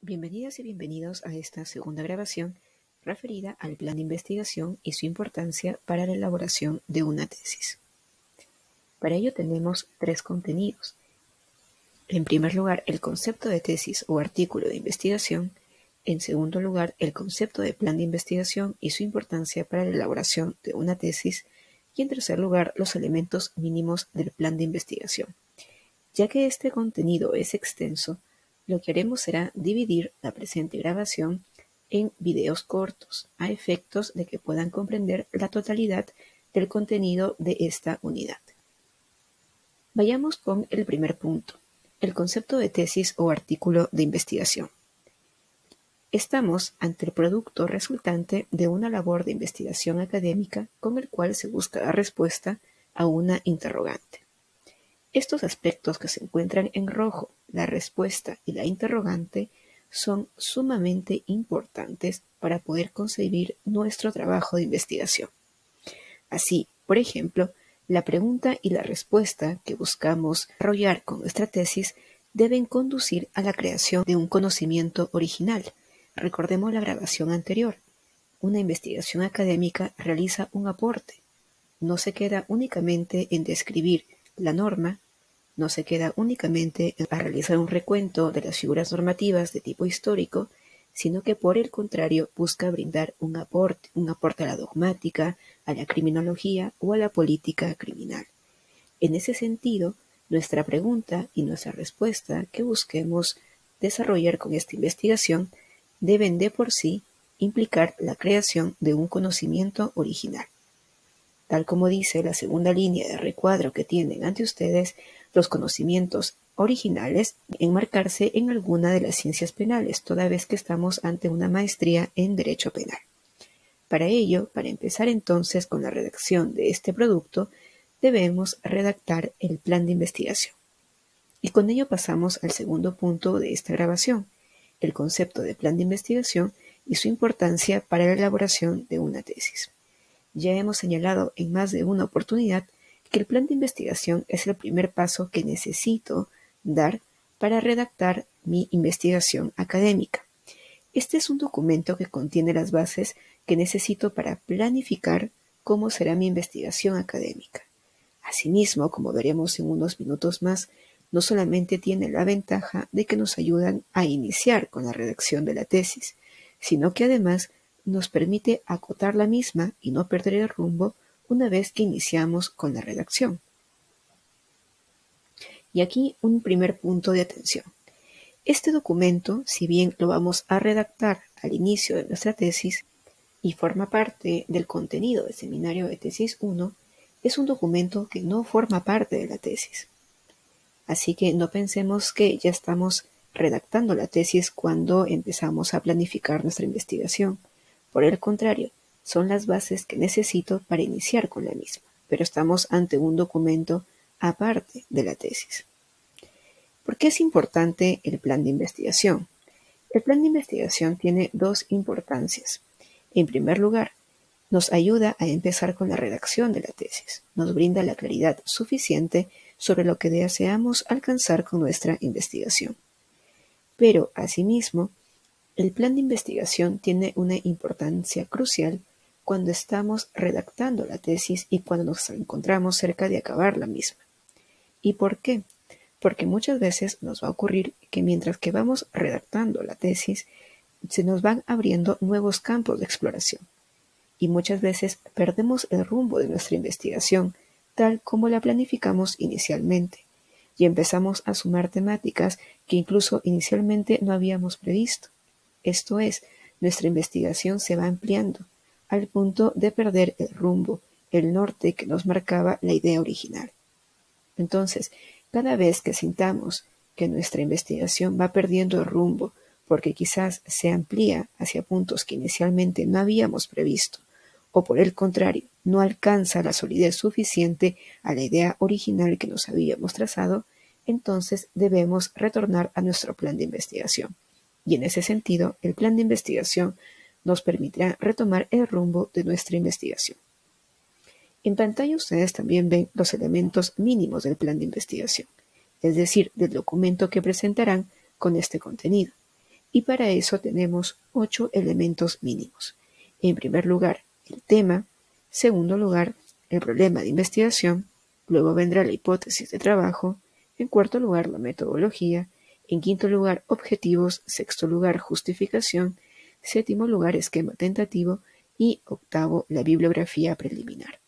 Bienvenidas y bienvenidos a esta segunda grabación referida al plan de investigación y su importancia para la elaboración de una tesis. Para ello tenemos tres contenidos. En primer lugar, el concepto de tesis o artículo de investigación. En segundo lugar, el concepto de plan de investigación y su importancia para la elaboración de una tesis. Y en tercer lugar, los elementos mínimos del plan de investigación. Ya que este contenido es extenso, lo que haremos será dividir la presente grabación en videos cortos, a efectos de que puedan comprender la totalidad del contenido de esta unidad. Vayamos con el primer punto, el concepto de tesis o artículo de investigación. Estamos ante el producto resultante de una labor de investigación académica con el cual se busca dar respuesta a una interrogante. Estos aspectos que se encuentran en rojo, la respuesta y la interrogante, son sumamente importantes para poder concebir nuestro trabajo de investigación. Así, por ejemplo, la pregunta y la respuesta que buscamos desarrollar con nuestra tesis deben conducir a la creación de un conocimiento original. Recordemos la grabación anterior. Una investigación académica realiza un aporte. No se queda únicamente en describir la norma, no se queda únicamente a realizar un recuento de las figuras normativas de tipo histórico, sino que por el contrario busca brindar un aporte a la dogmática, a la criminología o a la política criminal. En ese sentido, nuestra pregunta y nuestra respuesta que busquemos desarrollar con esta investigación deben de por sí implicar la creación de un conocimiento original. Tal como dice la segunda línea de recuadro que tienen ante ustedes, los conocimientos originales enmarcarse en alguna de las ciencias penales, toda vez que estamos ante una maestría en Derecho Penal. Para ello, para empezar entonces con la redacción de este producto, debemos redactar el plan de investigación. Y con ello pasamos al segundo punto de esta grabación, el concepto de plan de investigación y su importancia para la elaboración de una tesis. Ya hemos señalado en más de una oportunidad que el plan de investigación es el primer paso que necesito dar para redactar mi investigación académica. Este es un documento que contiene las bases que necesito para planificar cómo será mi investigación académica. Asimismo, como veremos en unos minutos más, no solamente tiene la ventaja de que nos ayudan a iniciar con la redacción de la tesis, sino que además nos permite acotar la misma y no perder el rumbo una vez que iniciamos con la redacción. Y aquí un primer punto de atención. Este documento, si bien lo vamos a redactar al inicio de nuestra tesis y forma parte del contenido del seminario de tesis 1, es un documento que no forma parte de la tesis. Así que no pensemos que ya estamos redactando la tesis cuando empezamos a planificar nuestra investigación. Por el contrario, son las bases que necesito para iniciar con la misma, pero estamos ante un documento aparte de la tesis. ¿Por qué es importante el plan de investigación? El plan de investigación tiene dos importancias. En primer lugar, nos ayuda a empezar con la redacción de la tesis. Nos brinda la claridad suficiente sobre lo que deseamos alcanzar con nuestra investigación. Pero, asimismo, el plan de investigación tiene una importancia crucial cuando estamos redactando la tesis y cuando nos encontramos cerca de acabar la misma. ¿Y por qué? Porque muchas veces nos va a ocurrir que mientras que vamos redactando la tesis, se nos van abriendo nuevos campos de exploración. Y muchas veces perdemos el rumbo de nuestra investigación, tal como la planificamos inicialmente, y empezamos a sumar temáticas que incluso inicialmente no habíamos previsto. Esto es, nuestra investigación se va ampliando, al punto de perder el rumbo, el norte que nos marcaba la idea original. Entonces, cada vez que sintamos que nuestra investigación va perdiendo el rumbo, porque quizás se amplía hacia puntos que inicialmente no habíamos previsto, o por el contrario, no alcanza la solidez suficiente a la idea original que nos habíamos trazado, entonces debemos retornar a nuestro plan de investigación. Y en ese sentido, el plan de investigación nos permitirá retomar el rumbo de nuestra investigación. En pantalla ustedes también ven los elementos mínimos del plan de investigación, es decir, del documento que presentarán con este contenido. Y para eso tenemos 8 elementos mínimos. En primer lugar, el tema. Segundo lugar, el problema de investigación. Luego vendrá la hipótesis de trabajo. En cuarto lugar, la metodología. En quinto lugar, objetivos. Sexto lugar, justificación. Séptimo lugar, esquema tentativo. Y octavo, la bibliografía preliminar.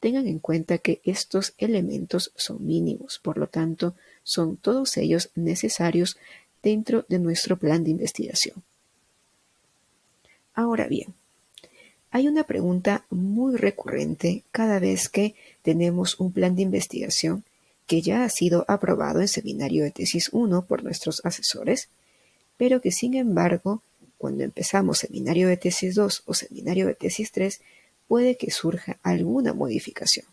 Tengan en cuenta que estos elementos son mínimos, por lo tanto, son todos ellos necesarios dentro de nuestro plan de investigación. Ahora bien, hay una pregunta muy recurrente cada vez que tenemos un plan de investigación que ya ha sido aprobado en seminario de tesis 1 por nuestros asesores, pero que sin embargo, cuando empezamos seminario de tesis 2 o seminario de tesis 3, puede que surja alguna modificación.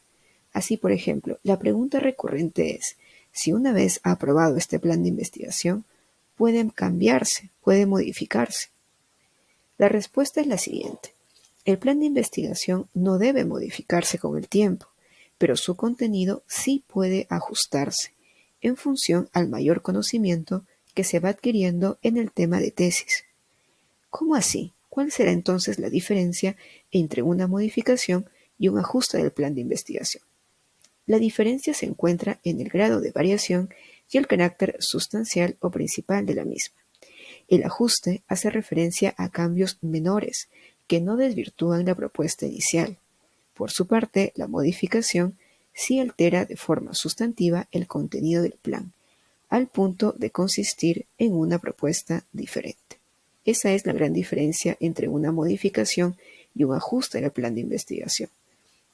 Así, por ejemplo, la pregunta recurrente es, si una vez aprobado este plan de investigación, puede cambiarse, puede modificarse. La respuesta es la siguiente. El plan de investigación no debe modificarse con el tiempo, pero su contenido sí puede ajustarse en función al mayor conocimiento que se va adquiriendo en el tema de tesis. ¿Cómo así? ¿Cuál será entonces la diferencia entre una modificación y un ajuste del plan de investigación? La diferencia se encuentra en el grado de variación y el carácter sustancial o principal de la misma. El ajuste hace referencia a cambios menores que no desvirtúan la propuesta inicial. Por su parte, la modificación sí altera de forma sustantiva el contenido del plan, al punto de consistir en una propuesta diferente. Esa es la gran diferencia entre una modificación y un ajuste en el plan de investigación,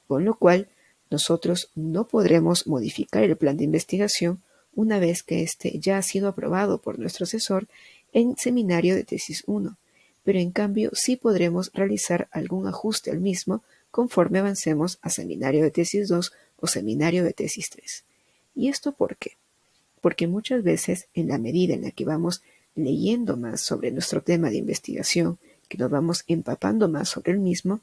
con lo cual nosotros no podremos modificar el plan de investigación una vez que éste ya ha sido aprobado por nuestro asesor en seminario de tesis 1, pero en cambio sí podremos realizar algún ajuste al mismo conforme avancemos a seminario de tesis 2 o seminario de tesis 3. ¿Y esto por qué? Porque muchas veces, en la medida en la que vamos leyendo más sobre nuestro tema de investigación, que nos vamos empapando más sobre el mismo,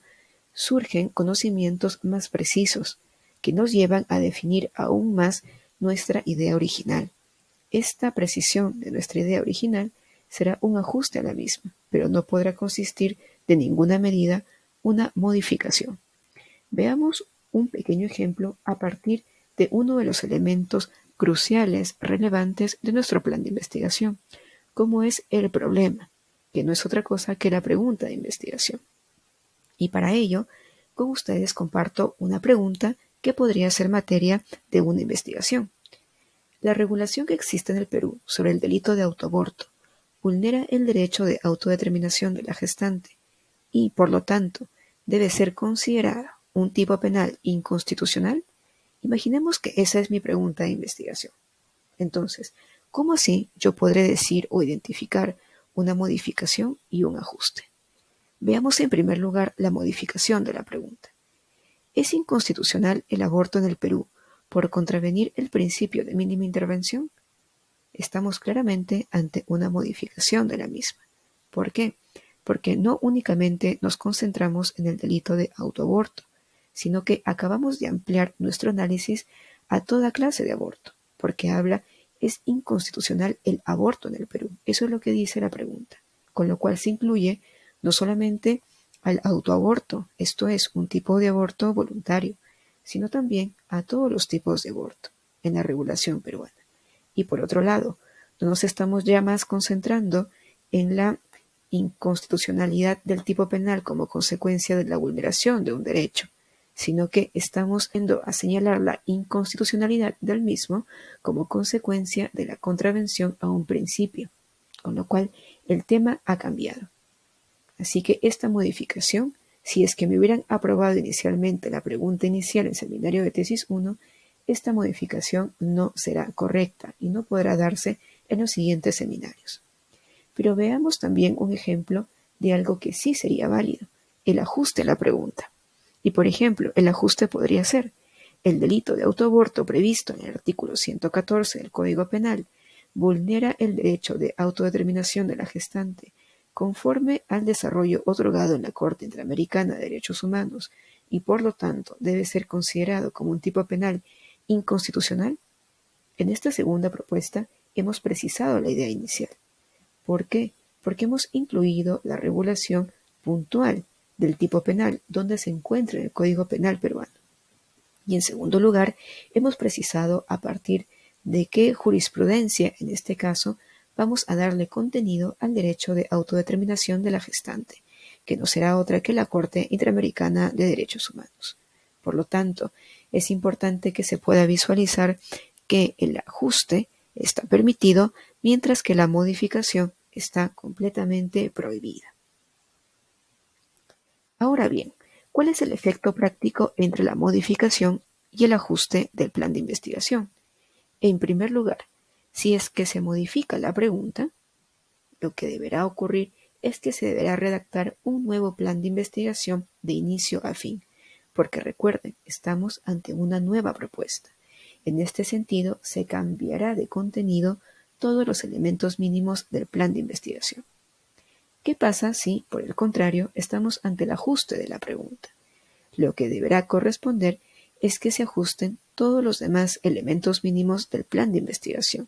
surgen conocimientos más precisos que nos llevan a definir aún más nuestra idea original. Esta precisión de nuestra idea original será un ajuste a la misma, pero no podrá consistir de ninguna medida una modificación. Veamos un pequeño ejemplo a partir de uno de los elementos cruciales, relevantes de nuestro plan de investigación, como es el problema, que no es otra cosa que la pregunta de investigación. Y para ello, con ustedes comparto una pregunta que podría ser materia de una investigación. La regulación que existe en el Perú sobre el delito de autoaborto vulnera el derecho de autodeterminación de la gestante y, por lo tanto, debe ser considerada un tipo penal inconstitucional. Imaginemos que esa es mi pregunta de investigación. Entonces, ¿cómo así yo podré decir o identificar una modificación y un ajuste? Veamos en primer lugar la modificación de la pregunta. ¿Es inconstitucional el aborto en el Perú por contravenir el principio de mínima intervención? Estamos claramente ante una modificación de la misma. ¿Por qué? Porque no únicamente nos concentramos en el delito de autoaborto, sino que acabamos de ampliar nuestro análisis a toda clase de aborto, porque es inconstitucional el aborto en el Perú. Eso es lo que dice la pregunta, con lo cual se incluye no solamente al autoaborto, esto es un tipo de aborto voluntario, sino también a todos los tipos de aborto en la regulación peruana. Y por otro lado, no nos estamos ya más concentrando en la inconstitucionalidad del tipo penal como consecuencia de la vulneración de un derecho, sino que estamos yendo a señalar la inconstitucionalidad del mismo como consecuencia de la contravención a un principio, con lo cual el tema ha cambiado. Así que esta modificación, si es que me hubieran aprobado inicialmente la pregunta inicial en seminario de tesis 1, esta modificación no será correcta y no podrá darse en los siguientes seminarios. Pero veamos también un ejemplo de algo que sí sería válido, el ajuste a la pregunta. Y por ejemplo, el ajuste podría ser: el delito de autoaborto previsto en el artículo 114 del Código Penal vulnera el derecho de autodeterminación de la gestante conforme al desarrollo otorgado en la Corte Interamericana de Derechos Humanos y por lo tanto debe ser considerado como un tipo penal inconstitucional. En esta segunda propuesta hemos precisado la idea inicial. ¿Por qué? porque hemos incluido la regulación puntual del tipo penal donde se encuentra en el Código Penal peruano. Y en segundo lugar, hemos precisado a partir de qué jurisprudencia, en este caso, vamos a darle contenido al derecho de autodeterminación de la gestante, que no será otra que la Corte Interamericana de Derechos Humanos. Por lo tanto, es importante que se pueda visualizar que el ajuste está permitido, mientras que la modificación está completamente prohibida. Ahora bien, ¿cuál es el efecto práctico entre la modificación y el ajuste del plan de investigación? En primer lugar, si es que se modifica la pregunta, lo que deberá ocurrir es que se deberá redactar un nuevo plan de investigación de inicio a fin, porque recuerden, estamos ante una nueva propuesta. En este sentido, se cambiará de contenido todos los elementos mínimos del plan de investigación. ¿Qué pasa si, por el contrario, estamos ante el ajuste de la pregunta? Lo que deberá corresponder es que se ajusten todos los demás elementos mínimos del plan de investigación.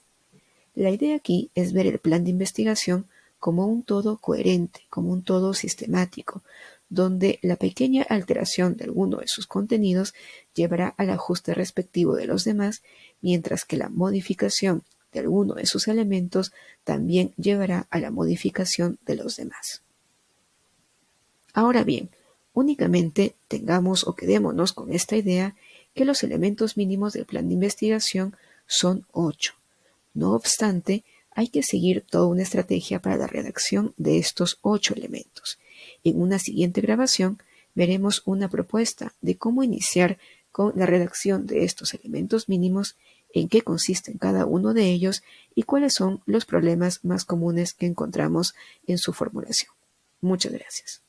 La idea aquí es ver el plan de investigación como un todo coherente, como un todo sistemático, donde la pequeña alteración de alguno de sus contenidos llevará al ajuste respectivo de los demás, mientras que la modificación de alguno de sus elementos también llevará a la modificación de los demás. Ahora bien, únicamente tengamos o quedémonos con esta idea que los elementos mínimos del plan de investigación son 8. No obstante, hay que seguir toda una estrategia para la redacción de estos 8 elementos. En una siguiente grabación veremos una propuesta de cómo iniciar con la redacción de estos elementos mínimos, en qué consisten cada uno de ellos y cuáles son los problemas más comunes que encontramos en su formulación. Muchas gracias.